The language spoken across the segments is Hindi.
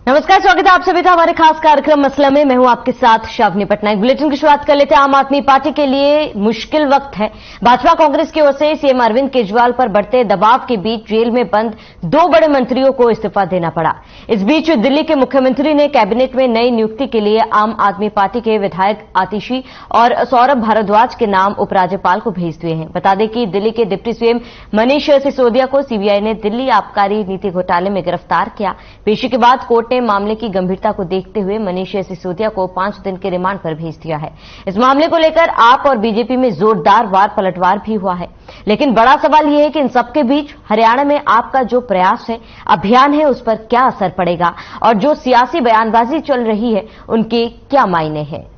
नमस्कार, स्वागत है आप सभी का हमारे खास कार्यक्रम मसला में। मैं हूं आपके साथ शावनी पटनायक। बुलेटिन की शुरुआत कर लेते हैं। आम आदमी पार्टी के लिए मुश्किल वक्त है। भाजपा कांग्रेस की ओर से सीएम अरविंद केजरीवाल पर बढ़ते दबाव के बीच जेल में बंद 2 बड़े मंत्रियों को इस्तीफा देना पड़ा। इस बीच दिल्ली के मुख्यमंत्री ने कैबिनेट में नई नियुक्ति के लिए आम आदमी पार्टी के विधायक आतिशी और सौरभ भारद्वाज के नाम उपराज्यपाल को भेज दिए हैं। बता दें कि दिल्ली के डिप्टी सीएम मनीष सिसोदिया को सीबीआई ने दिल्ली आबकारी नीति घोटाले में गिरफ्तार किया। पेशी के बाद कोर्ट ने मामले की गंभीरता को देखते हुए मनीष सिसोदिया को 5 दिन के रिमांड पर भेज दिया है। इस मामले को लेकर आप और बीजेपी में जोरदार वार पलटवार भी हुआ है। लेकिन बड़ा सवाल यह है कि इन सबके बीच हरियाणा में आपका जो प्रयास है, अभियान है, उस पर क्या असर पड़ेगा और जो सियासी बयानबाजी चल रही है उनके क्या मायने हैं।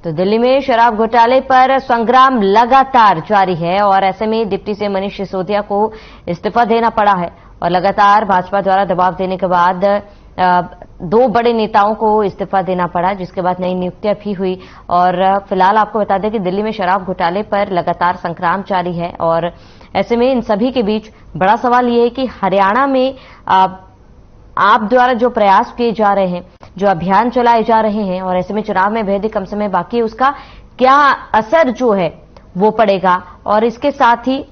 तो दिल्ली में शराब घोटाले पर संग्राम लगातार जारी है और ऐसे में डिप्टी सीएम मनीष सिसोदिया को इस्तीफा देना पड़ा है और लगातार भाजपा द्वारा दबाव देने के बाद 2 बड़े नेताओं को इस्तीफा देना पड़ा, जिसके बाद नई नियुक्तियां भी हुई। और फिलहाल आपको बता दें कि दिल्ली में शराब घोटाले पर लगातार संग्राम जारी है और ऐसे में इन सभी के बीच बड़ा सवाल यह है कि हरियाणा में आप द्वारा जो प्रयास किए जा रहे हैं, जो अभियान चलाए जा रहे हैं और ऐसे में चुनाव में बेहद कम समय बाकी है, उसका क्या असर जो है वो पड़ेगा। और इसके साथ ही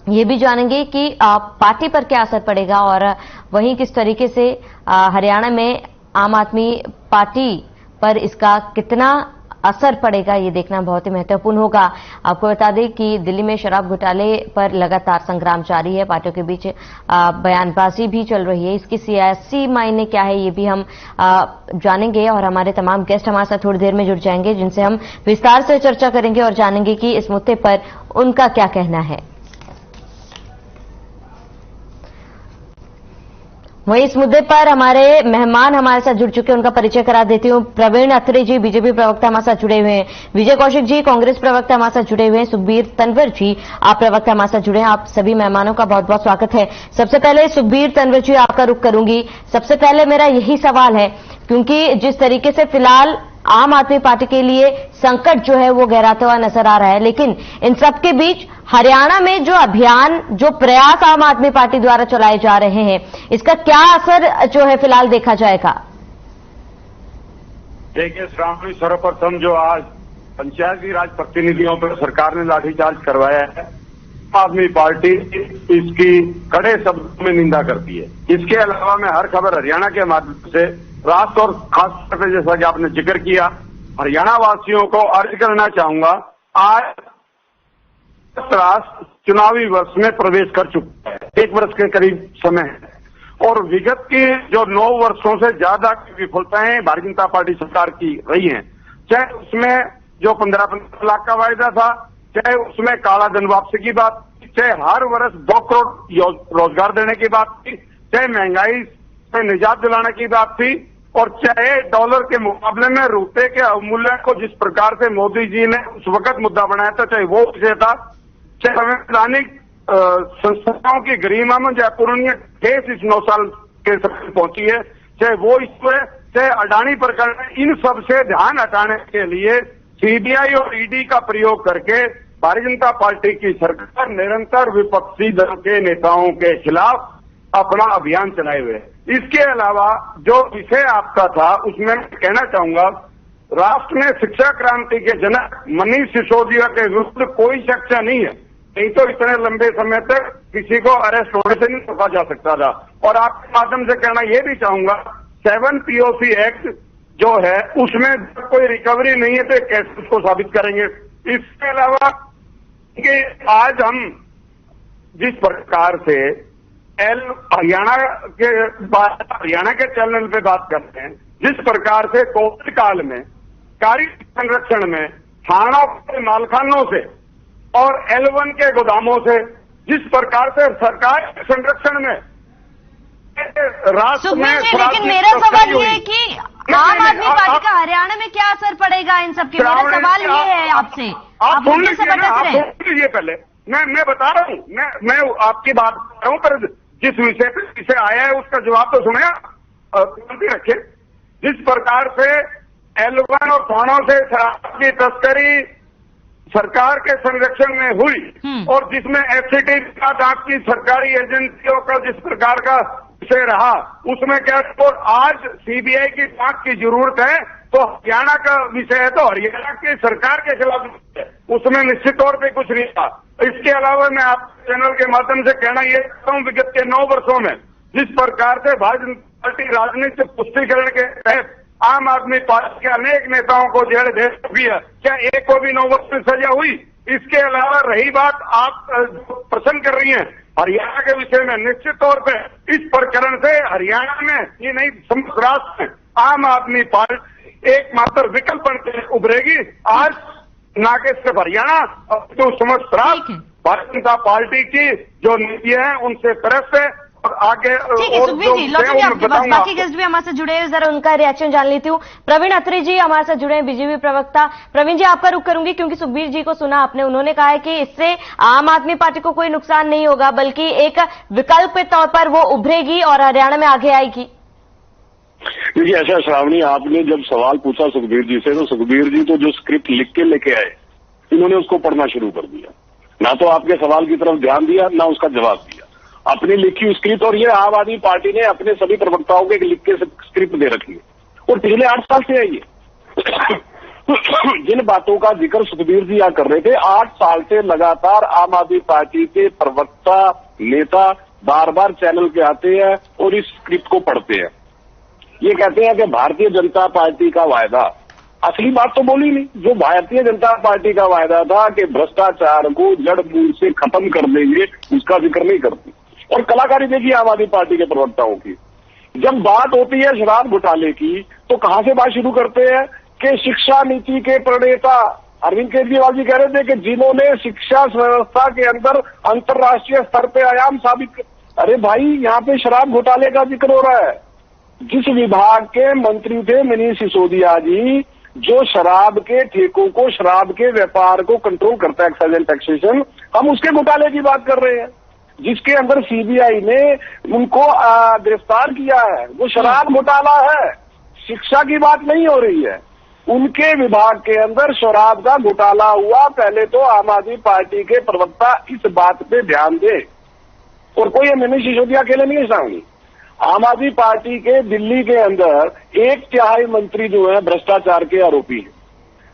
ये भी जानेंगे कि पार्टी पर क्या असर पड़ेगा और वहीं किस तरीके से हरियाणा में आम आदमी पार्टी पर इसका कितना असर पड़ेगा, ये देखना बहुत ही महत्वपूर्ण होगा। आपको बता दें कि दिल्ली में शराब घोटाले पर लगातार संग्राम जारी है, पार्टियों के बीच बयानबाजी भी चल रही है। इसकी सियासी मायने क्या है ये भी हम जानेंगे और हमारे तमाम गेस्ट हमारे साथ थोड़ी देर में जुड़ जाएंगे, जिनसे हम विस्तार से चर्चा करेंगे और जानेंगे कि इस मुद्दे पर उनका क्या कहना है। वहीं इस मुद्दे पर हमारे मेहमान हमारे साथ जुड़ चुके हैं, उनका परिचय करा देती हूं। प्रवीण अत्रे जी बीजेपी प्रवक्ता हमारे साथ जुड़े हुए हैं, विजय कौशिक जी कांग्रेस प्रवक्ता हमारे साथ जुड़े हुए हैं, सुखबीर तंवर जी आप प्रवक्ता हमारे साथ जुड़े हैं। आप सभी मेहमानों का बहुत बहुत स्वागत है। सबसे पहले सुखबीर तंवर जी आपका रुख करूंगी। सबसे पहले मेरा यही सवाल है, क्योंकि जिस तरीके से फिलहाल आम आदमी पार्टी के लिए संकट जो है वो गहराता हुआ नजर आ रहा है, लेकिन इन सबके बीच हरियाणा में जो अभियान, जो प्रयास आम आदमी पार्टी द्वारा चलाए जा रहे हैं, इसका क्या असर जो है फिलहाल देखा जाएगा? देखिए श्रावणी, सर्वप्रथम जो आज पंचायती राज प्रतिनिधियों पर सरकार ने लाठीचार्ज करवाया है, आम आदमी पार्टी इसकी कड़े शब्दों में निंदा करती है। इसके अलावा मैं हर खबर हरियाणा के माध्यम से राष्ट्र और खासतौर पर जैसा कि आपने जिक्र किया, हरियाणा वासियों को अर्ज करना चाहूंगा, आज राष्ट्र चुनावी वर्ष में प्रवेश कर चुका है, 1 वर्ष के करीब समय है और विगत की जो 9 वर्षों से ज्यादा की विफलताएं भारतीय जनता पार्टी सरकार की रही हैं, चाहे उसमें जो 15 लाख का वायदा था, चाहे उसमें काला धन वापसी की बात, चाहे हर वर्ष 2 करोड़ रोजगार देने की बात थी, चाहे महंगाई से निजात दिलाने की बात थी और चाहे डॉलर के मुकाबले में रुपए के अवमूल्यन को जिस प्रकार से मोदी जी ने उस वक्त मुद्दा बनाया था, चाहे वो विषय था, चाहे संवैधानिक संस्थाओं की गरिमा में जयपुरनीय केस इस 9 साल के समय पहुंची है, चाहे वो इश्यू है, चाहे अडानी प्रकरण, इन सब से ध्यान हटाने के लिए सीबीआई और ईडी का प्रयोग करके भारतीय जनता पार्टी की सरकार निरंतर विपक्षी दल के नेताओं के खिलाफ अपना अभियान चलाए हुए है। इसके अलावा जो विषय आपका था उसमें मैं कहना चाहूंगा, राष्ट्र में शिक्षा क्रांति के जनक मनीष सिसोदिया के विरुद्ध कोई चर्चा नहीं है, नहीं तो इतने लंबे समय तक किसी को अरेस्ट होने से नहीं रोका जा सकता था। और आपके माध्यम से कहना यह भी चाहूंगा, 7 POC एक्ट जो है उसमें कोई रिकवरी नहीं है तो कैसे उसको साबित करेंगे। इसके अलावा कि आज हम जिस प्रकार से हरियाणा के चैनल पे बात करते हैं, जिस प्रकार से कोविड काल में कार्य संरक्षण में थानों के मालखानों से और L1 के गोदामों से जिस प्रकार से सरकार के संरक्षण में राष्ट्र में, लेकिन मेरा सवाल ये है कि आम आदमी पार्टी का हरियाणा में क्या असर पड़ेगा इन सबके? मेरा सवाल ये है आपसे, आप सुन लीजिए पहले, मैं बता रहा हूँ, मैं आपकी बात कर रहा हूँ, पर जिस विषय पे आया है उसका जवाब तो सुने, रखे। जिस प्रकार से L1 और थानों से शराब की तस्करी सरकार के संरक्षण में हुई और जिसमें एफसीटी का आपकी सरकारी एजेंसियों का जिस प्रकार का विषय रहा, उसमें क्या तो आज सीबीआई की जांच की जरूरत है, तो हरियाणा का विषय है तो हरियाणा की सरकार के खिलाफ उसमें निश्चित तौर पे कुछ नहीं था। इसके अलावा मैं आप चैनल के माध्यम से कहना ये चाहता हूँ, विगत के 9 वर्षों में जिस प्रकार से भारतीय जनता पार्टी राजनीतिक पुष्टिकरण के तहत आम आदमी पार्टी के अनेक नेताओं को जेल भेज चुकी है, क्या एक को भी 9 वर्ष में सजा हुई? इसके अलावा रही बात आप प्रश्न कर रही हैं हरियाणा के विषय में, निश्चित तौर पे इस प्रकरण से हरियाणा में ये नहीं समस्त राष्ट्र में आम आदमी पार्टी एकमात्र विकल्प बनकर उभरेगी। आज ना कि सिर्फ हरियाणा तो समस्त राष्ट्र भारतीय जनता पार्टी की जो नीति है उनसे तरफ से आगे। ठीक है सुखबीर जी, लौटेंगे आपके पास। बाकी गेस्ट भी हमारे से जुड़े हैं, जरा उनका रिएक्शन जान लेती हूँ। प्रवीण अत्री जी हमारे साथ जुड़े हैं, बीजेपी प्रवक्ता। प्रवीण जी, आपका रुख करूंगी क्योंकि सुखबीर जी को सुना आपने, उन्होंने कहा है कि इससे आम आदमी पार्टी को कोई नुकसान नहीं होगा, बल्कि एक विकल्प के तौर पर वो उभरेगी और हरियाणा में आगे आएगी। देखिए ऐसा श्रावणी, आपने जब सवाल पूछा सुखबीर जी से, तो सुखबीर जी तो जो स्क्रिप्ट लिख के लेके आए, इन्होंने उसको पढ़ना शुरू कर दिया, ना तो आपके सवाल की तरफ ध्यान दिया ना उसका जवाब दिया। अपनी लिखी स्क्रिप्ट, और ये आम आदमी पार्टी ने अपने सभी प्रवक्ताओं को एक लिख के स्क्रिप्ट दे रखी है और पिछले 8 साल से है ये। जिन बातों का जिक्र सुखबीर जी यहाँ कर रहे थे, 8 साल से लगातार आम आदमी पार्टी के प्रवक्ता नेता बार बार चैनल पे आते हैं और इस स्क्रिप्ट को पढ़ते हैं। ये कहते हैं कि भारतीय जनता पार्टी का वायदा, असली बात तो बोली नहीं। जो भारतीय जनता पार्टी का वायदा था कि भ्रष्टाचार को जड़ मूल से खत्म कर देंगे, उसका जिक्र नहीं करती। और कलाकारी देखिए आम आदमी पार्टी के प्रवक्ताओं की, जब बात होती है शराब घोटाले की, तो कहां से बात शुरू करते हैं कि शिक्षा नीति के प्रणेता अरविंद केजरीवाल जी कह रहे थे कि जिन्होंने शिक्षा व्यवस्था के अंदर अंतर्राष्ट्रीय स्तर पे आयाम साबित। अरे भाई, यहाँ पे शराब घोटाले का जिक्र हो रहा है। जिस विभाग के मंत्री थे मनीष सिसोदिया जी, जो शराब के ठेकों को, शराब के व्यापार को कंट्रोल करता है, एक्साइज एंड टैक्सेशन, हम उसके घोटाले की बात कर रहे हैं, जिसके अंदर सीबीआई ने उनको गिरफ्तार किया है। वो शराब घोटाला है, शिक्षा की बात नहीं हो रही है। उनके विभाग के अंदर शराब का घोटाला हुआ। पहले तो आम आदमी पार्टी के प्रवक्ता इस बात पे ध्यान दे, और कोई मनीष सिसोदिया अकेले नहीं है सामने। आम आदमी पार्टी के दिल्ली के अंदर 1/3 मंत्री जो है भ्रष्टाचार के आरोपी हैं,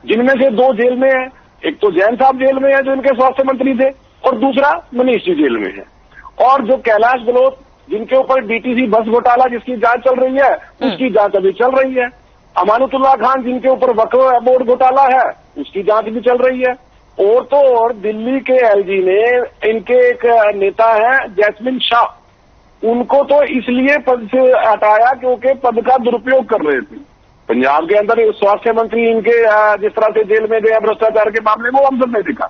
जिनमें से 2 जेल में है। एक तो जैन साहब जेल में है जो इनके स्वास्थ्य मंत्री थे, और दूसरा मनीष जी जेल में है। और जो कैलाश गहलोत, जिनके ऊपर डीटीसी बस घोटाला जिसकी जांच चल रही है, उसकी जांच अभी चल रही है। अमानतुल्लाह खान, जिनके ऊपर वक्फ बोर्ड घोटाला है, उसकी जांच भी चल रही है। और तो और दिल्ली के एलजी ने, इनके एक नेता है जैस्मिन शाह, उनको तो इसलिए पद से हटाया क्योंकि पद का दुरुपयोग कर रहे थे। पंजाब के अंदर स्वास्थ्य मंत्री इनके जिस तरह से जेल में गए भ्रष्टाचार के मामले में, वो हम सब ने देखा।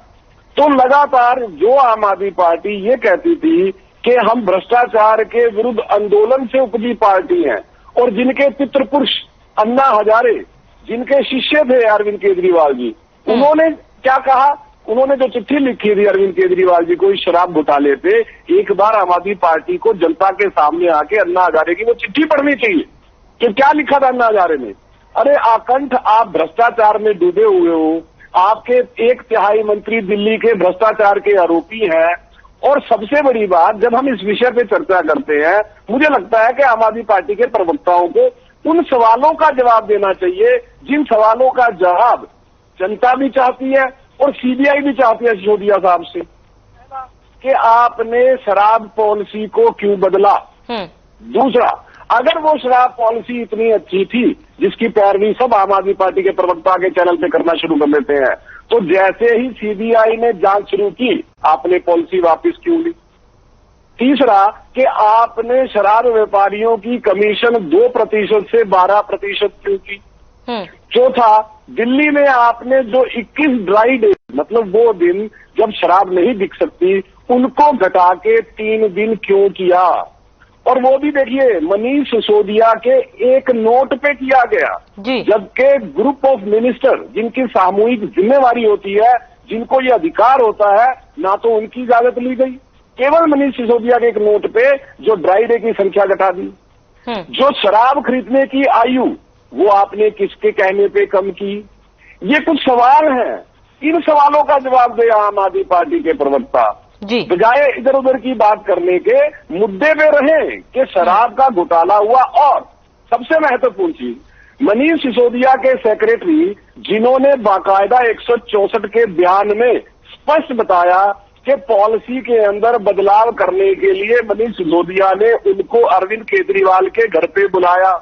तो लगातार जो आम आदमी पार्टी ये कहती थी कि हम भ्रष्टाचार के विरुद्ध आंदोलन से उपजी पार्टी हैं, और जिनके पितृ पुरुष अन्ना हजारे, जिनके शिष्य थे अरविंद केजरीवाल जी, उन्होंने क्या कहा? उन्होंने जो चिट्ठी लिखी थी अरविंद केजरीवाल जी को इस शराब घोटाले पे, एक बार आम आदमी पार्टी को जनता के सामने आके अन्ना हजारे की वो चिट्ठी पढ़नी चाहिए कि क्या लिखा था अन्ना हजारे ने। अरे आकंठ आप भ्रष्टाचार में डूबे हुए हो, आपके 1/3 मंत्री दिल्ली के भ्रष्टाचार के आरोपी हैं। और सबसे बड़ी बात, जब हम इस विषय पे चर्चा करते हैं, मुझे लगता है कि आम आदमी पार्टी के प्रवक्ताओं को उन सवालों का जवाब देना चाहिए जिन सवालों का जवाब जनता भी चाहती है और सीबीआई भी चाहती है सिसोदिया साहब से, कि आपने शराब पॉलिसी को क्यों बदला। दूसरा, अगर वो शराब पॉलिसी इतनी अच्छी थी जिसकी पैरवी सब आम आदमी पार्टी के प्रवक्ता के चैनल पे करना शुरू कर देते हैं, तो जैसे ही सीबीआई ने जांच शुरू की, आपने पॉलिसी वापस क्यों ली। तीसरा, कि आपने शराब व्यापारियों की कमीशन 2% से 12% क्यों की। चौथा, दिल्ली में आपने जो 21 ड्राई डे, मतलब वो दिन जब शराब नहीं बिक सकती, उनको घटा के 3 दिन क्यों किया। और वो भी देखिए मनीष सिसोदिया के एक नोट पे किया गया, जबकि ग्रुप ऑफ मिनिस्टर जिनकी सामूहिक जिम्मेवारी होती है, जिनको ये अधिकार होता है, ना तो उनकी इजाजत ली गई, केवल मनीष सिसोदिया के एक नोट पे जो ड्राई डे की संख्या घटा दी। जो शराब खरीदने की आयु, वो आपने किसके कहने पे कम की। ये कुछ सवाल हैं इन सवालों का जवाब दे आम आदमी पार्टी के प्रवक्ता। जी, बजाय इधर उधर की बात करने के मुद्दे पे रहे कि शराब का घोटाला हुआ। और सबसे महत्वपूर्ण चीज, मनीष सिसोदिया के सेक्रेटरी जिन्होंने बाकायदा 164 के बयान में स्पष्ट बताया कि पॉलिसी के अंदर बदलाव करने के लिए मनीष सिसोदिया ने उनको अरविंद केजरीवाल के घर पे बुलाया,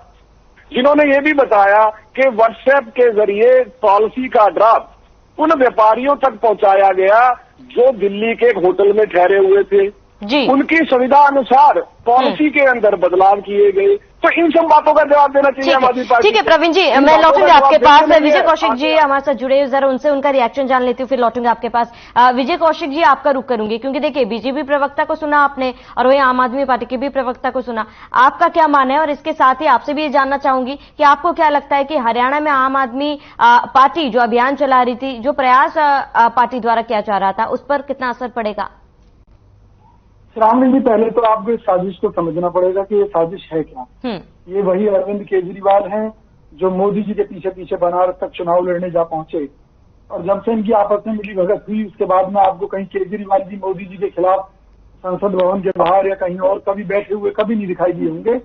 जिन्होंने ये भी बताया कि व्हाट्सएप के जरिए पॉलिसी का ड्राफ्ट उन व्यापारियों तक पहुंचाया गया जो दिल्ली के एक होटल में ठहरे हुए थे। जी, उनकी सुविधा अनुसार पॉलिसी के अंदर बदलाव किए गए। तो इन सब बातों का जवाब देना चाहिए आम आदमी पार्टी। ठीक है प्रवीण जी, मैं लौटूंगा आपके पास। विजय कौशिक जी हमारे साथ जुड़े, जरा उनसे उनका रिएक्शन जान लेती हूँ, फिर लौटूंगा आपके पास। विजय कौशिक जी, आपका रुख करूंगी, क्योंकि देखिए बीजेपी प्रवक्ता को सुना आपने और वही आम आदमी पार्टी के भी प्रवक्ता को सुना। आपका क्या मानना है? और इसके साथ ही आपसे भी ये जानना चाहूंगी कि आपको क्या लगता है कि हरियाणा में आम आदमी पार्टी जो अभियान चला रही थी, जो प्रयास पार्टी द्वारा किया जा रहा था, उस पर कितना असर पड़ेगा? रामलिंग जी, पहले तो आपको इस साजिश को समझना पड़ेगा कि ये साजिश है क्या। ये वही अरविंद केजरीवाल हैं जो मोदी जी के पीछे पीछे बनारस तक चुनाव लड़ने जा पहुंचे, और जब से इनकी आपस में मिली भगत हुई उसके बाद में आपको कहीं केजरीवाल जी मोदी जी के खिलाफ संसद भवन के बाहर या कहीं और कभी बैठे हुए कभी नहीं दिखाई दिए होंगे।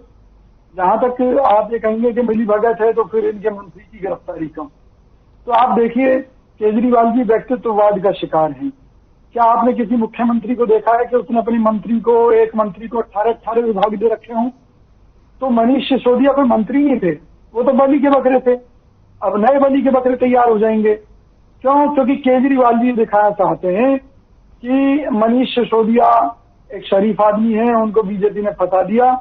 जहां तक आप ये कहेंगे कि मिली भगत है तो फिर इनके मंत्री की गिरफ्तारी कम। तो आप देखिए, केजरीवाल जी व्यक्तित्ववाद का शिकार हैं। क्या आपने किसी मुख्यमंत्री को देखा है कि उसने अपने मंत्री को, एक मंत्री को 18 विभाग दे रखे हों? तो मनीष सिसोदिया कोई मंत्री नहीं थे, वो तो बलि के बकरे थे। अब नए बलि के बकरे तैयार हो जाएंगे। क्यों? क्योंकि केजरीवाल जी दिखाना चाहते हैं कि मनीष सिसोदिया एक शरीफ आदमी है, उनको बीजेपी ने फंसा दिया।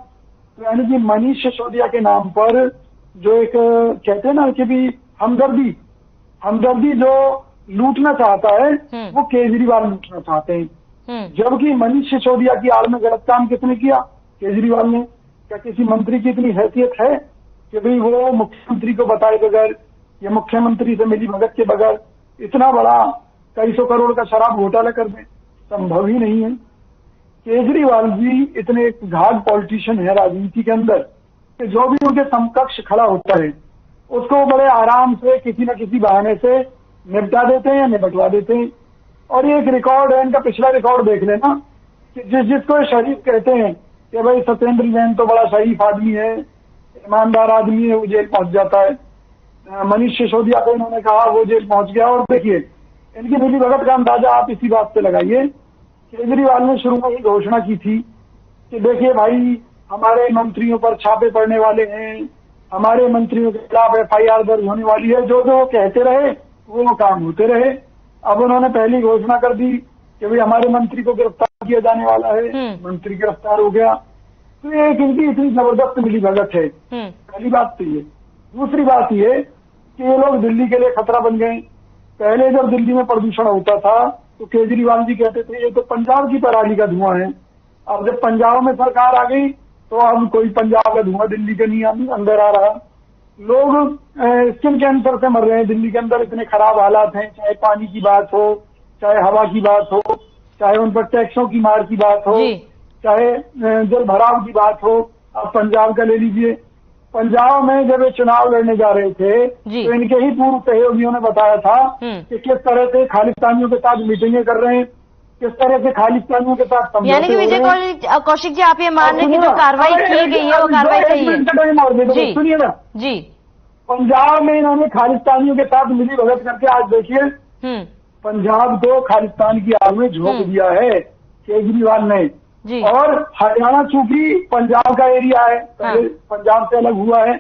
तो यानी कि मनीष सिसोदिया के नाम पर जो एक कहते हैं ना कि भी हमदर्दी जो लूटना चाहता है वो केजरीवाल लूटना चाहते हैं। जबकि मनीष सिसोदिया की आड़ में गलत काम किसने किया? केजरीवाल ने। क्या किसी मंत्री की इतनी हैसियत है कि भाई वो मुख्यमंत्री को बताए बगैर या मुख्यमंत्री से मिली भगत के बगैर इतना बड़ा कई सौ करोड़ का शराब घोटाला कर दें? संभव ही नहीं है। केजरीवाल जी इतने घाट पॉलिटिशियन है राजनीति के अंदर कि जो भी उनके समकक्ष खड़ा होता है उसको बड़े आराम से किसी न किसी बहाने से निपटा देते हैं या निपटवा देते हैं। और ये एक रिकॉर्ड है, इनका पिछला रिकॉर्ड देख लेना कि जिसको शरीफ कहते हैं कि भाई सत्येंद्र जैन तो बड़ा शरीफ आदमी है, ईमानदार आदमी है, वो जेल पहुंच जाता है। मनीष सिसोदिया को इन्होंने कहा, वो जेल पहुंच गया। और देखिए इनकी मिली भगत का अंदाजा आप इसी बात से लगाइए। केजरीवाल ने शुरू में ही घोषणा की थी कि देखिए भाई, हमारे मंत्रियों पर छापे पड़ने वाले हैं, हमारे मंत्रियों के खिलाफ FIR दर्ज होने वाली है। जो जो कहते रहे वो काम होते रहे। अब उन्होंने पहली घोषणा कर दी कि भाई हमारे मंत्री को गिरफ्तार किया जाने वाला है, मंत्री गिरफ्तार हो गया। तो ये इनकी इतनी जबरदस्त मिली भगत है। पहली बात तो ये। दूसरी बात ये कि ये लोग दिल्ली के लिए खतरा बन गए। पहले जब दिल्ली में प्रदूषण होता था तो केजरीवाल जी कहते थे ये तो पंजाब की पराली का धुआं है। अब जब पंजाब में सरकार आ गई तो अब कोई पंजाब का धुआं दिल्ली के नहीं अंदर आ रहा। लोग स्किन कैंसर से मर रहे हैं दिल्ली के अंदर, इतने खराब हालात हैं। चाहे पानी की बात हो, चाहे हवा की बात हो, चाहे उन पर टैक्सों की मार की बात हो, चाहे जल भराव की बात हो। अब पंजाब का ले लीजिए। पंजाब में जब ये चुनाव लड़ने जा रहे थे तो इनके ही पूर्व सहयोगियों ने बताया था कि किस तरह से खालिस्तानियों के साथ मीटिंगें कर रहे हैं, किस तरह से खालिस्तानियों के साथ समझौते। यानी कि विजय कौशिक जी, आप ये मान रहे हैं कि जो कार्रवाई की गई है वो कार्रवाई सही है? सुनिए ना जी। पंजाब में इन्होंने खालिस्तानियों के साथ मिली भगत करके आज देखिए पंजाब को खालिस्तान की आग में झोंक दिया है केजरीवाल ने। और हरियाणा चूंकि पंजाब का एरिया है, पंजाब से अलग हुआ है,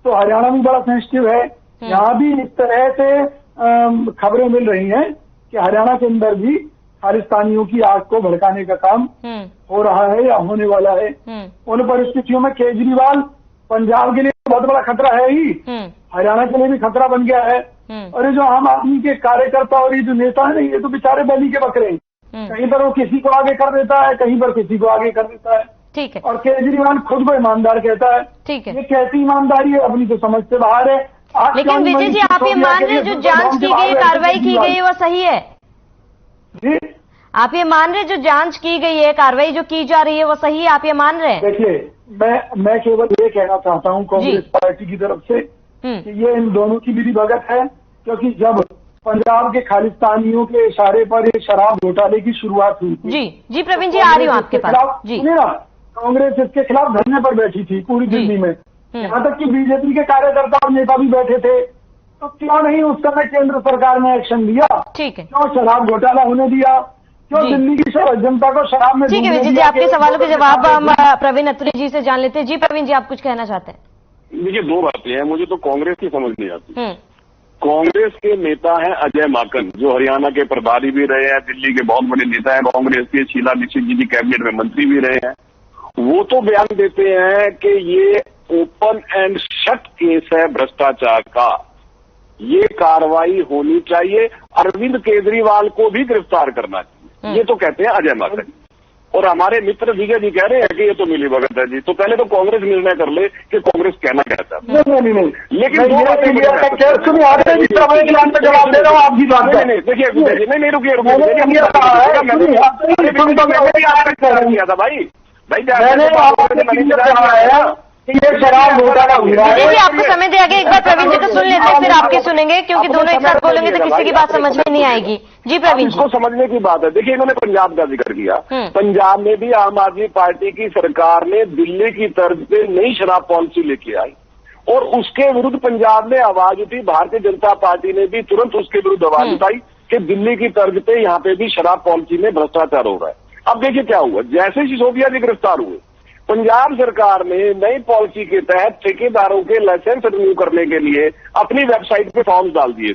तो हरियाणा भी बड़ा सेंसिटिव है। यहाँ भी इस तरह से खबरें मिल रही हैं कि हरियाणा के अंदर भी खालिस्तानियों की आग को भड़काने का काम हो रहा है या होने वाला है। उन परिस्थितियों में केजरीवाल पंजाब के लिए बहुत बड़ा खतरा है ही, हरियाणा के लिए भी खतरा बन गया है। और ये जो आम आदमी के कार्यकर्ता और ये जो नेता है, ये तो बेचारे बलि के बकरे हैं। कहीं पर वो किसी को आगे कर देता है, कहीं पर किसी को आगे कर देता है। ठीक है। और केजरीवाल खुद को ईमानदार कहता है। ठीक है। ये कैसी ईमानदारी है, अपनी तो समझ से बाहर है। लेकिन विजय जी, आप ये मान रहे हैं जो जांच की गई, कार्रवाई की गई है वो सही है? जी, आप ये मान रहे हैं जो जांच की गई है, कार्रवाई जो की जा रही है वो सही है, आप ये मान रहे हैं? देखिए, मैं केवल ये कहना चाहता हूँ कांग्रेस पार्टी की तरफ से कि ये इन दोनों की मिली भगत है। क्योंकि जब पंजाब के खालिस्तानियों के इशारे पर एक शराब घोटाले की शुरुआत हुई थी। जी प्रवीण जी, आ रही हूँ आपके पास। जी ना, कांग्रेस इसके खिलाफ धरने पर बैठी थी पूरी दिल्ली में, यहाँ तक कि बीजेपी के कार्यकर्ता और नेता भी बैठे थे। तो क्यों नहीं उस समय केंद्र सरकार ने एक्शन लिया? ठीक है, क्यों शराब घोटाला होने दिया? क्यों दिल्ली की जनता को शराब में? ठीक है विजय जी, आपके सवालों के जवाब हम प्रवीण अत्री जी से जान लेते हैं। जी प्रवीण जी, आप कुछ कहना चाहते हैं? देखिए, दो बातें हैं, मुझे तो कांग्रेस की समझ नहीं आती। कांग्रेस के नेता हैं अजय माकन, जो हरियाणा के प्रभारी भी रहे हैं, दिल्ली के बहुत बड़े नेता हैं कांग्रेस के, शीला दीक्षित जी की कैबिनेट में मंत्री भी रहे हैं। वो तो बयान देते हैं कि ये ओपन एंड शट केस है भ्रष्टाचार का, ये कार्रवाई होनी चाहिए, अरविंद केजरीवाल को भी गिरफ्तार करना चाहिए, ये तो कहते हैं अजय माकन। और हमारे मित्र विजय जी कह रहे हैं कि ये तो मिली भगत है जी। तो पहले तो कांग्रेस निर्णय कर ले कि कांग्रेस कहना क्या चाहती है। नहीं, लेकिन दो बातें जवाब दे रहा हूँ आपकी बात। नहीं देखिए विजय जी, नहीं रुकिए किया था भाई विजय जी, आपको समय दिया गया, एक बार प्रवीण जी को सुन लेते हैं, फिर आपकी सुनेंगे, क्योंकि दोनों एक साथ बोलेंगे तो किसी की बात समझ में नहीं आएगी। जी प्रवीण जी, इसको समझने की बात है। देखिए, इन्होंने पंजाब का जिक्र किया, पंजाब में भी आम आदमी पार्टी की सरकार ने दिल्ली की तर्ज पे नई शराब पॉलिसी लेके आई और उसके विरुद्ध पंजाब में आवाज उठी। भारतीय जनता पार्टी ने भी तुरंत उसके विरुद्ध आवाज उठाई कि दिल्ली की तर्ज पे यहाँ पे भी शराब पॉलिसी में भ्रष्टाचार हो रहा है। अब देखिए क्या हुआ, जैसे सिसोदिया जी गिरफ्तार हुए, पंजाब सरकार ने नई पॉलिसी के तहत ठेकेदारों के लाइसेंस रिन्यू करने के लिए अपनी वेबसाइट पे फॉर्म डाल दिए।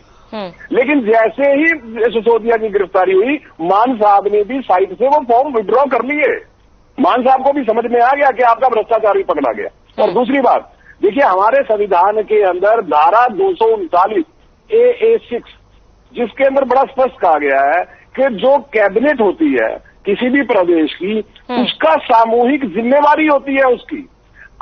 लेकिन जैसे ही सिसोदिया की गिरफ्तारी हुई, मान साहब ने भी साइट से वो फॉर्म विड्रॉ कर लिए। मान साहब को भी समझ में आ गया कि आपका भ्रष्टाचार ही पकड़ा गया। और दूसरी बात, देखिए हमारे संविधान के अंदर धारा 239 AA6, जिसके अंदर बड़ा स्पष्ट कहा गया है कि जो कैबिनेट होती है किसी भी प्रदेश की, उसका सामूहिक जिम्मेवारी होती है उसकी।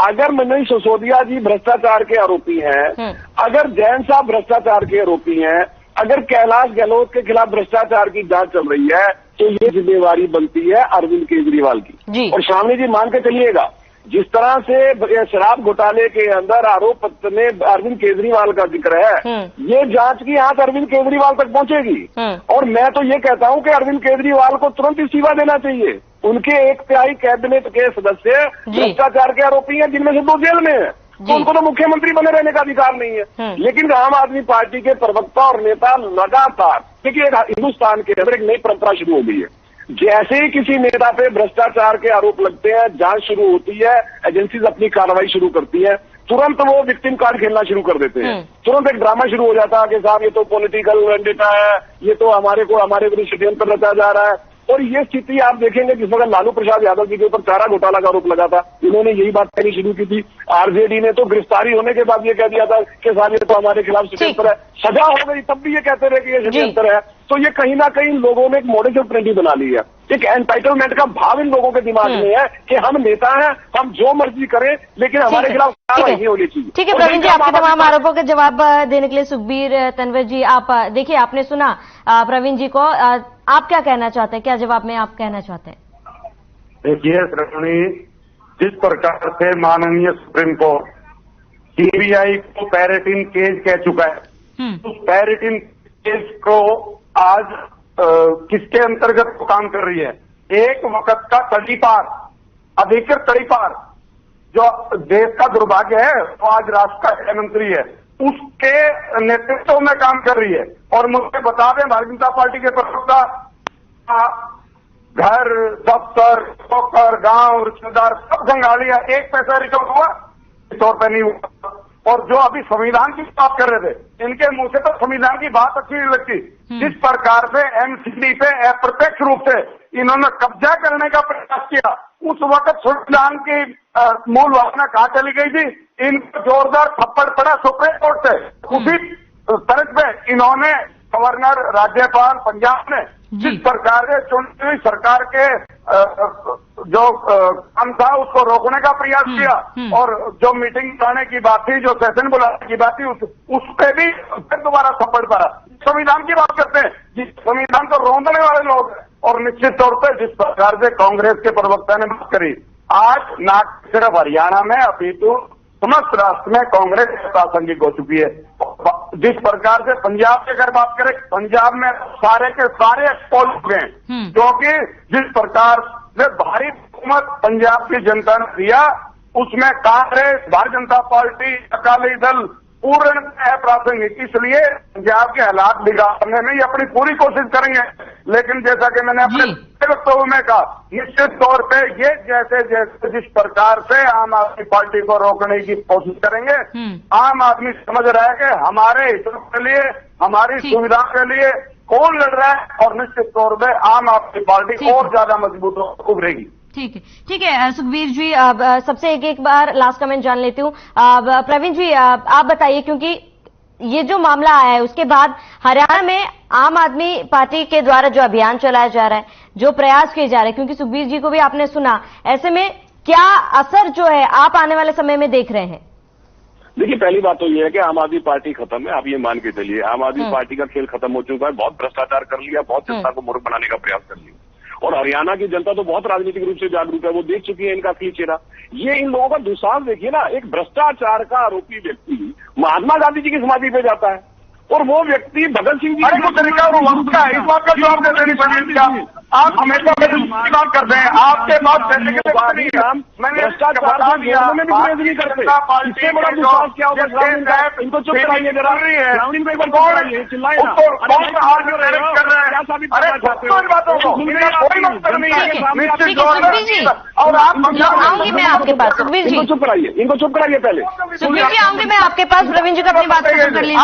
अगर मनीष सिसोदिया जी भ्रष्टाचार के आरोपी हैं, अगर जैन साहब भ्रष्टाचार के आरोपी हैं, अगर कैलाश गहलोत के खिलाफ भ्रष्टाचार की जांच चल रही है, तो ये जिम्मेवारी बनती है अरविंद केजरीवाल की। और श्रावणी जी मान के चलिएगा, जिस तरह से शराब घोटाले के अंदर आरोप पत्र में अरविंद केजरीवाल का जिक्र है, ये जांच की हाथ अरविंद केजरीवाल तक पहुंचेगी। और मैं तो ये कहता हूं कि अरविंद केजरीवाल को तुरंत इस्तीफा देना चाहिए। उनके 1/3 कैबिनेट के सदस्य भ्रष्टाचार के आरोपी हैं, जिनमें से 2 जेल में है, तो उनको तो मुख्यमंत्री बने रहने का अधिकार नहीं है। लेकिन आम आदमी पार्टी के प्रवक्ता और नेता लगातार, देखिए हिंदुस्तान के अंदर एक नई परंपरा शुरू हो गई है, जैसे ही किसी नेता पे भ्रष्टाचार के आरोप लगते हैं, जांच शुरू होती है, एजेंसीज अपनी कार्रवाई शुरू करती है, तुरंत वो विक्टिम कार्ड खेलना शुरू कर देते हैं। तुरंत एक ड्रामा शुरू हो जाता है कि साहब ये तो पॉलिटिकल वेंडेटा है, ये तो हमारे विरुद्ध षड्यंत्र रचा जा रहा है। और ये स्थिति आप देखेंगे जिस वक्त लालू प्रसाद यादव जी के ऊपर चारा घोटाला का आरोप लगा था, इन्होंने यही बात कहनी शुरू की थी। आरजेडी ने तो गिरफ्तारी होने के बाद ये कह दिया था कि साहब ये तो हमारे खिलाफ षड्यंत्र है, सजा हो गई तब भी ये कहते रहे कि ये षड्यंत्र है। तो ये कहीं ना कहीं लोगों ने एक मॉडल ऑफ ट्रेंडी बना ली है, एक एंटाइटलमेंट का भाव इन लोगों के दिमाग में है कि हम नेता हैं, हम जो मर्जी करें, लेकिन हमारे खिलाफ कार्रवाई नहीं होनी चाहिए। ठीक है प्रवीण जी, आपके तमाम आरोपों के जवाब देने के लिए सुखबीर तनवर जी, आप देखिए, आपने सुना प्रवीण जी को, आप क्या कहना चाहते हैं, क्या जवाब में आप कहना चाहते हैं? देखिए श्रेणी, जिस प्रकार से माननीय सुप्रीम कोर्ट सीबीआई को पैरेटिन केस कह चुका है, उस पैरेटिन केस को आज किसके अंतर्गत काम कर रही है? एक वक्त का तड़ीपार, अधिकृत तड़ीपार, जो देश का दुर्भाग्य है, वो आज राष्ट्र का गृह मंत्री है, उसके नेतृत्व में काम कर रही है। और मुझे बता दें, भारतीय जनता पार्टी के प्रवक्ता, घर, दफ्तर, ठोकर, गांव, रिश्तेदार सब खंगालिया, एक पैसा रिकवर हुआ इस तौर पर नहीं हुआ। और जो अभी संविधान की बात कर रहे थे, इनके मुंह से तो संविधान की बात अच्छी नहीं लगती। जिस प्रकार से एमसीडी पे अप्रत्यक्ष रूप से इन्होंने कब्जा करने का प्रयास किया, उस वक्त संविधान की मूल भावना कहाँ चली गई थी? इनको जोरदार थप्पड़ पड़ा सुप्रीम कोर्ट से। उसी तरह पे इन्होंने गवर्नर, राज्यपाल पंजाब ने जिस प्रकार से चुनी हुई सरकार के जो काम था उसको रोकने का प्रयास किया, और जो मीटिंग बुलाने की बात थी, जो सेशन बुलाने की बात थी, उस पे भी फिर दोबारा थप्पड़ पड़ा। संविधान की बात करते हैं, जिस संविधान को रोंदने वाले लोग हैं। और निश्चित तौर पर जिस प्रकार से कांग्रेस के प्रवक्ता ने बात करी, आज ना सिर्फ हरियाणा में अपितु समस्त राष्ट्र में कांग्रेस प्रासंगिक हो चुकी है। जिस प्रकार से पंजाब की अगर बात करें, पंजाब में सारे के सारे एक्सपोज हो गए, क्योंकि जिस प्रकार से भारी बहुमत पंजाब की जनता ने दिया, उसमें कांग्रेस, भारतीय जनता पार्टी, अकाली दल पूर्ण अप्रासंगिक, इसलिए पंजाब के हालात बिगाड़ने में ये अपनी पूरी कोशिश करेंगे। लेकिन जैसा कि मैंने अपने वक्तव्य में कहा, निश्चित तौर पे ये जैसे जैसे जिस प्रकार से आम आदमी पार्टी को रोकने की कोशिश करेंगे, आम आदमी समझ रहा है कि हमारे हितों के लिए, हमारी सुविधा के लिए कौन लड़ रहा है, और निश्चित तौर पे आम आदमी पार्टी और ज्यादा मजबूत उभरेगी। ठीक है सुखबीर जी, सबसे एक बार लास्ट कमेंट जान लेती हूँ। प्रवीण जी, आप बताइए, क्योंकि ये जो मामला आया है उसके बाद हरियाणा में आम आदमी पार्टी के द्वारा जो अभियान चलाया जा रहा है, जो प्रयास किए जा रहे हैं, क्योंकि सुखबीर जी को भी आपने सुना, ऐसे में क्या असर जो है आप आने वाले समय में देख रहे हैं? देखिए, पहली बात तो ये है कि आम आदमी पार्टी खत्म है। आप ये मान के चलिए, आम आदमी पार्टी का खेल खत्म हो चुका है। बहुत भ्रष्टाचार कर लिया, बहुत जनता को मूर्ख बनाने का प्रयास कर लिया, और हरियाणा की जनता तो बहुत राजनीतिक रूप से जागरूक है, वो देख चुकी है इनका असली चेहरा। ये इन लोगों का दुस्साहस देखिए ना, एक भ्रष्टाचार का आरोपी व्यक्ति महात्मा गांधी जी की समाधि पे जाता है, और वो व्यक्ति भगत सिंह जी को तरीका और वक्त का इस बात का जवाब दे देनी पड़ेगी। आप हमेशा बात करते हैं, आपके पास भ्रष्टाचार में भी गुरेज नहीं करते। इससे बड़ा दुस्साहस क्या होगा? इनको चुप कराइए जरा, ग्राउंडिंग पे एक बार चिल्लाइए, चिल्लाए ना। क्या साबित करना चाहते हो? और आप आऊंगी मैं आपके पास। सुखबीर जी, इनको चुप कराइए पहले। सुखबीर जी, आऊंगी मैं आपके पास। प्रवीण जी को अपनी बात खत्म कर लीजिए।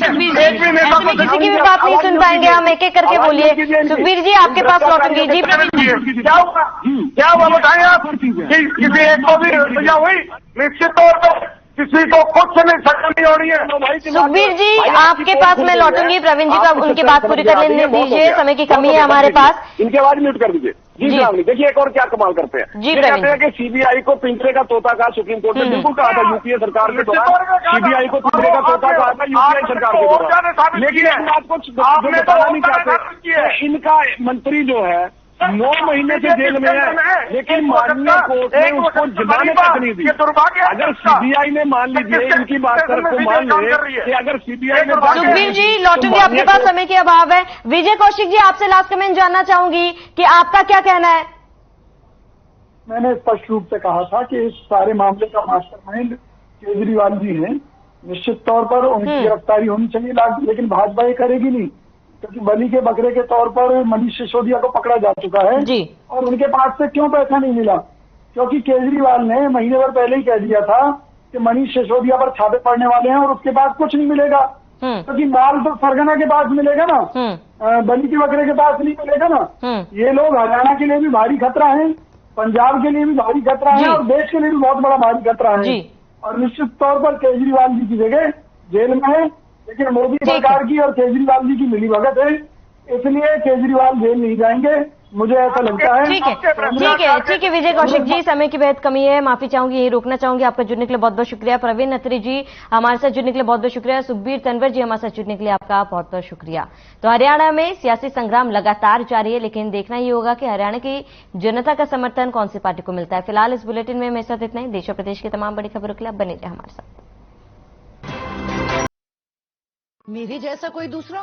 सुखबीर जी, ऐसे में किसी की भी बात नहीं सुन पाएंगे, हम एक एक करके बोलिए। सुखबीर जी, आपके पास लौटूंगी। जी प्रवीण जी, क्या हुआ बताएं आप? किसी एक को भी सजा हुई? निश्चित तौर पर किसी को कुछ नहीं सजा नहीं हो रही है। सुखबीर जी, आपके पास मैं लौटूंगी। प्रवीण जी को उनकी बात पूरी कर लेने दीजिए, समय की कमी है हमारे पास। इनकी आवाज म्यूट कर दीजिए। जी रावणी, देखिए एक और क्या कमाल करते हैं। जी, कहते हैं कि सीबीआई को पिंजरे का तोता कहा, सुप्रीम कोर्ट ने बिल्कुल कहा था यूपीए सरकार के दौरान, सीबीआई को पिंजरे का तोता कहा था यूपीए सरकार के दौरान। लेकिन एक बात को बताना नहीं चाहते, इनका मंत्री जो है 9 महीने से जेल में है, लेकिन माननीय कोर्ट ने उसको जमानत तक नहीं दी। अगर सीबीआई ने, मान लीजिए इनकी बात को मान ले कि अगर सीबीआई ने, सुखबीर जी लौटूंगी, आपके पास समय की अभाव है। विजय कौशिक जी, आपसे लास्ट कमेंट जानना चाहूंगी कि आपका क्या कहना है? मैंने स्पष्ट रूप से कहा था कि इस सारे मामले का मास्टरमाइंड केजरीवाल जी हैं। निश्चित तौर पर उनकी गिरफ्तारी होनी चाहिए, लेकिन भाजपा ये करेगी नहीं, क्योंकि बलि के बकरे के तौर पर मनीष सिसोदिया को पकड़ा जा चुका है जी। और उनके पास से क्यों पैसा नहीं मिला? क्योंकि केजरीवाल ने महीने भर पहले ही कह दिया था कि मनीष सिसोदिया पर छापे पड़ने वाले हैं और उसके बाद कुछ नहीं मिलेगा, क्योंकि माल तो सरगना के पास मिलेगा ना, बलि के बकरे के पास नहीं मिलेगा ना। ये लोग हरियाणा के लिए भी भारी खतरा है, पंजाब के लिए भी भारी खतरा है, और देश के लिए भी बहुत बड़ा भारी खतरा है। और निश्चित तौर पर केजरीवाल जी की जगह जेल में है, लेकिन मोदी सरकार की और केजरीवाल जी की मिलीभगत है, इसलिए केजरीवाल जेल नहीं जाएंगे, मुझे ऐसा लगता है। ठीक है विजय कौशिक जी, समय की बेहद कमी है, माफी चाहूंगी, यही रोकना चाहूंगी। आपका जुड़ने के लिए बहुत बहुत शुक्रिया। प्रवीण अत्री जी हमारे साथ जुड़ने के लिए बहुत बहुत शुक्रिया। सुखबीर तंवर जी हमारे साथ जुड़ने के लिए आपका बहुत बहुत शुक्रिया। तो हरियाणा में सियासी संग्राम लगातार जारी है, लेकिन देखना ही होगा कि हरियाणा की जनता का समर्थन कौन सी पार्टी को मिलता है। फिलहाल इस बुलेटिन में मेरे साथ इतना ही। देश और प्रदेश की तमाम बड़ी खबरों के लिए आप बने रहिए हमारे साथ। मेरे जैसा कोई दूसरा